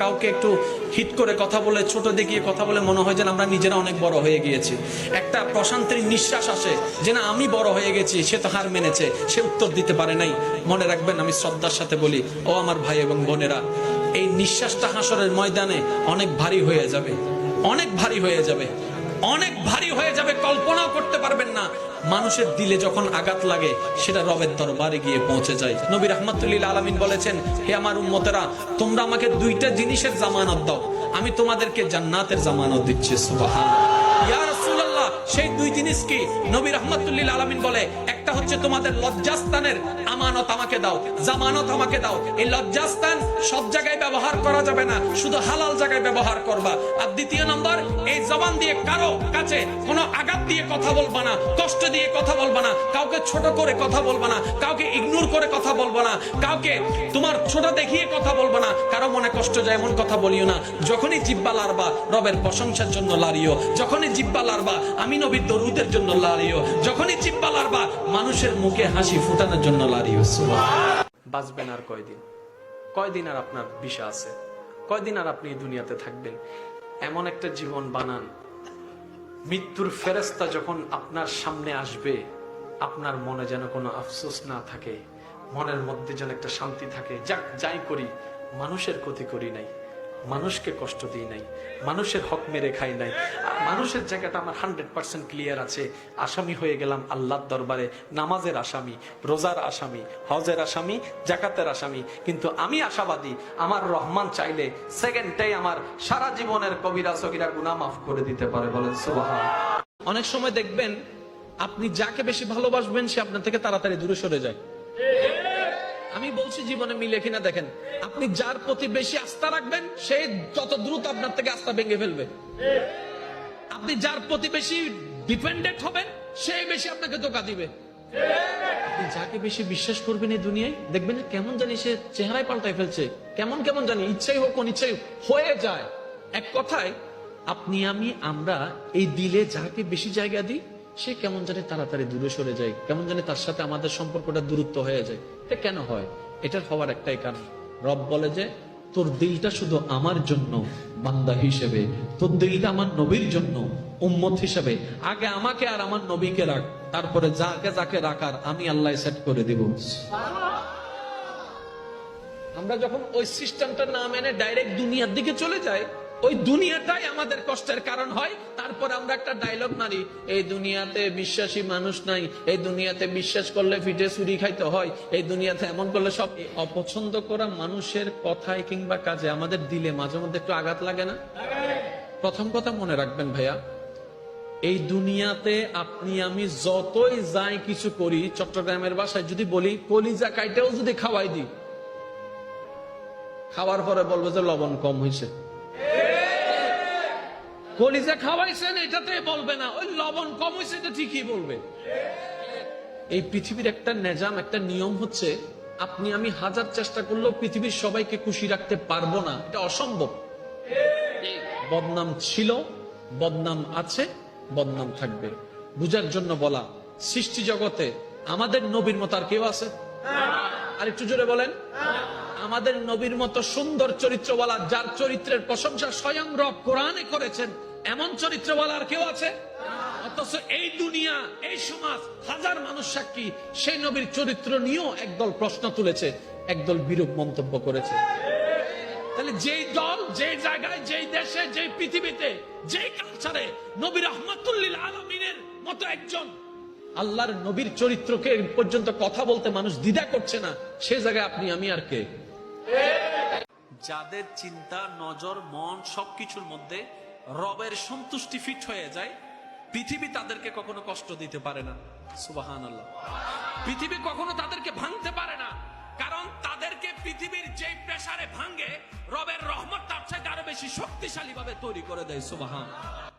কাউকে একটু হিট করে কথা বলে, ছোট দেখিয়ে কথা বলে মনে হয় যেন আমরা নিজেরা অনেক বড় হয়ে গিয়েছি। একটা প্রশান্তির নিঃশ্বাস আসে যে না, আমি বড় হয়ে গেছি, সে তো হার মেনেছে, সে উত্তর দিতে পারে নাই। মনে রাখবেন, আমি শ্রদ্ধার সাথে বলি, ও আমার ভাই এবং বোনেরা, এই নিঃশ্বাসটা হাসরের ময়দানে অনেক ভারী হয়ে যাবে, অনেক ভারী হয়ে যাবে, অনেক ভারী হয়ে যাবে, কল্পনাও করতে পারবেন না। মানুষের দিলে যখন আঘাত লাগে সেটা রবের দরবারে গিয়ে পৌঁছে যায়। নবী রাহমাতুল্লিল আলামিন বলেছেন, হে আমার উম্মতেরা, তোমরা আমাকে দুইটা জিনিসের জামানত দাও, আমি তোমাদেরকে জান্নাতের জামানত দিচ্ছি। সুবহানাল্লাহ। ইয়া রাসূলুল্লাহ, সেই দুই জিনিস কি? নবী রাহমাতুল্লিল আলামিন বলে, একটা হচ্ছে তোমাদের লজ্জাস্থানের আমানত আমাকে দাও, জামানত আমাকে দাও। এই লজ্জাস্থান সব জায়গায় ব্যবহার করা যাবে না, শুধু হালাল জায়গায় ব্যবহার করবা। আর দ্বিতীয় নম্বর, এই জবান দিয়ে কারো কাছে কোনো আঘাত দিয়ে কথা বলবা না, কষ্ট দিয়ে কথা বলবা না, কাউকে ছোট করে কথা বলবা না, কাউকে ইগনোর করে কথা বলবা না, কাউকে তোমার ছোট দেখিয়ে কথা বলবা না, কারো মনে কষ্ট যায় এমন কথা বলিও না। যখনই জিহ্বা লাড়বা রবের প্রশংসার জন্য লাড়িও, যখনই জিহ্বা লাড়বা আমি নবীর দরুদের জন্য লাড়িও, যখনই জিহ্বা লাড়বা মানুষের মুখে হাসি ফুটানোর জন্য লাড়িও। বাঁচবেন আর কয়দিন? কয়দিন আর আপনার বিষয় আছে? কয়দিন আর আপনি দুনিয়াতে থাকবেন? এমন একটা জীবন বানান, মৃত্যুর ফেরেশতা যখন আপনার সামনে আসবে আপনার মনে যেন কোনো আফসোস না থাকে, মনের মধ্যে যেন একটা শান্তি থাকে। যাক, যাই করি মানুষের ক্ষতি করি নাই, মানুষকে কষ্ট দিই নাই, মানুষের হক মেরে খাই নাই, মানুষের জায়গাটা আমার 100% ক্লিয়ার আছে। আসামি হয়ে গেলাম আল্লাহর দরবারে, নামাজের আসামি, রোজার আসামি, হজের আসামি, জাকাতের আসামি, কিন্তু আমি আশাবাদী আমার রহমান চাইলে সেকেন্ডটাই আমার সারা জীবনের কবিরা সগীরা গুনাহ মাফ করে দিতে পারে। বলেন সুবহানাল্লাহ। অনেক সময় দেখবেন আপনি যাকে বেশি ভালোবাসবেন সে আপনার থেকে তাড়াতাড়ি দূরে সরে যায়। আমি বলছি জীবনে মিলে কিনা দেখেন, আপনি যার প্রতি বেশি আস্থা রাখবেন সে তত দ্রুত আপনার থেকে আস্থা ভেঙে ফেলবে। আপনি যার প্রতি বেশি ডিপেন্ডেন্ট হবেন সে বেশি আপনাকে ধোঁকা দিবে। আপনি যাকে বেশি বিশ্বাস করবেন এই দুনিয়ায় দেখবেন কেমন জানি সে চেহারায় পাল্টায় ফেলছে, কেমন কেমন জানি, ইচ্ছাই হোক অনিচ্ছাই হয়ে যায়। এক কথায় আপনি আমরা এই দিলে যাকে বেশি জায়গা দিই সে কেমন জানি তাড়াতাড়ি দূরে সরে যায়, কেমন জানি তার সাথে আমাদের সম্পর্কটা দূরত্ব হয়ে যায়। এটা কেন হয়? এটার হওয়ার একটাই কারণ, রব বলে যে তোর দিলটা শুধু আমার জন্য বান্দা হিসেবে, তোর দিলটা আমার নবীর জন্য উম্মত হিসেবে, আগে আমাকে আর আমার নবীকে রাখ, তারপরে যাকে যাকে রাখার আমি আল্লাহ সেট করে দিব। আমরা যখন ওই সিস্টেমটা না মেনে ডাইরেক্ট দুনিয়ার দিকে চলে যাই, ওই দুনিয়াটাই আমাদের কষ্টের কারণ হয়। তারপর আমরা একটা ডায়লগ মারি, এই দুনিয়াতে বিশ্বাসী মানুষ নাই, এই দুনিয়াতে বিশ্বাস করলে ফিটে চুরি খাইতে হয়, এই দুনিয়াতে এমন করলে সব। অপছন্দ করা মানুষের কথায় কিংবা কাজে আমাদের দিলে মাঝে মধ্যে একটু আঘাত লাগে না? প্রথম কথা মনে রাখবেন ভাইয়া, এই দুনিয়াতে আপনি আমি যতই যাই কিছু করি, চট্টগ্রামের ভাষায় যদি বলি কলিজা কাইটেও যদি খাওয়াই দিই, খাওয়ার পরে বলবো যে লবণ কম হয়েছে। কলিজা খাওয়াইছেন এটাতে বলবে না, ওই লবণ কম হয়েছে এটা ঠিকই বলবে। এই পৃথিবীর একটা নিজাম, একটা নিয়ম হচ্ছে আপনি আমি হাজার চেষ্টা করলেও পৃথিবীর সবাইকে খুশি রাখতে পারবো না, এটা অসম্ভব। বদনাম ছিল, বদনাম আছে, বদনাম থাকবে। বুঝার জন্য বলা, সৃষ্টি জগতে আমাদের নবীর মতো আর কেউ আছে? আর একটু জোরে বলেন। আমাদের নবীর মতো সুন্দর চরিত্রওয়ালা, যার চরিত্রের প্রশংসা স্বয়ং রব কোরআনে করেছেন, এমন চরিত্রওয়ালা আর কেউ আছে? অথচ এই দুনিয়া, এই সমাজ, হাজার মানুষ সাক্ষী সেই নবীর চরিত্র নিয়েও একদল প্রশ্ন তুলেছে, একদল বিরূপ মন্তব্য করেছে। তাহলে যেই দল, যেই জায়গায়, যেই দেশে, যেই পৃথিবীতে, যেই কালচারে নবী রাহমাতুল্লিল আলামিনের মতো একজন আল্লাহর নবীর চরিত্রকে পর্যন্ত কথা বলতে মানুষ দ্বিধা করছে না, সে জায়গায় আপনি আমি আর কে? যাদের চিন্তা, নজর, মন সবকিছুর মধ্যে রবের সন্তুষ্টি ফিট হয়ে যায়, পৃথিবী তাদেরকে কখনো কষ্ট দিতে পারে না। সুবহানাল্লাহ। পৃথিবী কখনো তাদেরকে ভাঙতে পারে না, কারণ তাদেরকে পৃথিবীর যে প্রেসারে ভাঙে রবের রহমত তার চাইতে আরো বেশি শক্তিশালী ভাবে তৈরি করে দেয়। সুবহানাল্লাহ।